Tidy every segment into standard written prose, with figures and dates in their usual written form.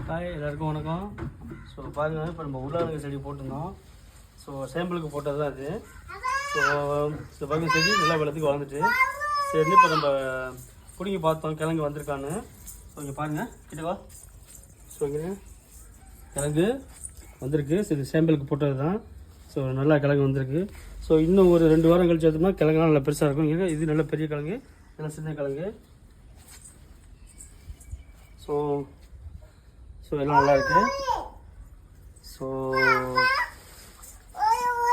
Hi எல்லாருக்கும் வணக்கம். So பாருங்கள், இப்போ நம்ம உருளைக்கிழங்கு செடி போட்டிருந்தோம். ஸோ சாம்பிளுக்கு போட்டது தான் அது. ஸோ பாருங்கள், செடி நல்லா வெள்ளத்துக்கு வளர்ந்துட்டு சரி இப்போ நம்ம பிடிங்கி பார்த்தோம் கிழங்கு வந்திருக்கான்னு. ஸோ இங்கே பாருங்கள், கிட்டவா. ஸோ இங்கே கிழங்கு வந்திருக்கு. சரி, சாம்பிளுக்கு போட்டது தான். ஸோ நல்லா கிழங்கு வந்திருக்கு. ஸோ இன்னும் ஒரு 2 வாரம் கழிச்சு எடுத்தோம்னா கிழங்குலாம் நல்லா பெருசாக இருக்கும். இங்கே இது நல்ல பெரிய கிழங்கு, நல்லா சின்ன கிழங்கு. ஸோ எல்லாம் நல்லா இருக்கு. ஸோ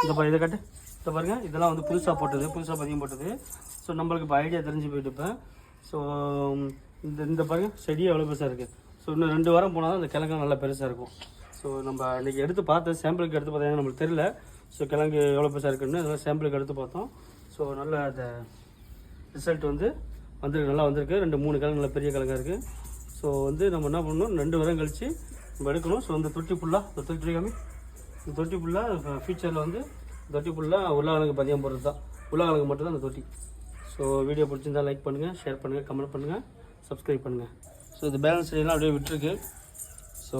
இதை கட்டு, இதை பாருங்கள், இதெல்லாம் வந்து புதுசாக பதியம் போட்டது. ஸோ நம்மளுக்கு இப்போ ஐடியா தெரிஞ்சு போயிட்டு இப்போ. ஸோ இந்த பாருங்கள், செடியே எவ்வளோ பெருசாக இருக்குது. ஸோ இன்னும் 2 வாரம் போனால் தான் அந்த கிழங்கு நல்லா பெருசாக இருக்கும். ஸோ நம்ம இன்றைக்கி எடுத்து பார்த்து சாம்பிளுக்கு எடுத்து பார்த்தீங்கன்னா நம்மளுக்கு தெரியல. ஸோ கிழங்கு எவ்வளோ பெருசாக இருக்குன்னு அதெல்லாம் சாம்பிளுக்கு எடுத்து பார்த்தோம். ஸோ நல்ல அந்த ரிசல்ட் வந்துருக்கு, நல்லா வந்திருக்கு. 2-3 கிழங்கு நல்ல பெரிய கிழங்காக இருக்குது. ஸோ நம்ம என்ன பண்ணணும், 2 வாரம் கழித்து நம்ம எடுக்கணும். ஸோ இந்த தொட்டி ஃபுல்லாக இந்த தொட்டி ஃபுல்லாக ஃபியூச்சரில் தொட்டி ஃபுல்லாக உருளைக்கிழங்கு பதியம் போடுறது தான். உருளைக்கிழங்கு மட்டும்தான் அந்த தொட்டி. ஸோ வீடியோ பிடிச்சிருந்தால் லைக் பண்ணுங்கள், ஷேர் பண்ணுங்கள், கமெண்ட் பண்ணுங்கள், சப்ஸ்கிரைப் பண்ணுங்கள். ஸோ இது பேலன்ஸ் செடியெல்லாம் அப்படியே விட்டுருக்கு. ஸோ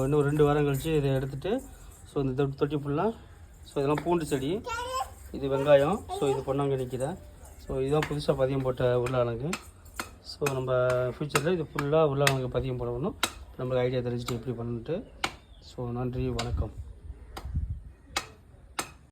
இன்னும் 2 வாரம் கழித்து இதை எடுத்துகிட்டு ஸோ இந்த தொட்டி ஃபுல்லாக ஸோ இதெல்லாம் பூண்டு செடி, இது வெங்காயம், ஸோ இது பொன்னாங்க நிற்கிறேன். ஸோ இதுதான் புதுசாக பதியம் போட்ட உருளைக்கிழங்கு. ஸோ நம்ம ஃப்யூச்சரில் இது ஃபுல்லாக உருளைக்கிழங்கு பதியம் போடணும். நம்மளுக்கு ஐடியா தெரிஞ்சுட்டு எப்படி பண்ணிட்டு. ஸோ நன்றி, வணக்கம்.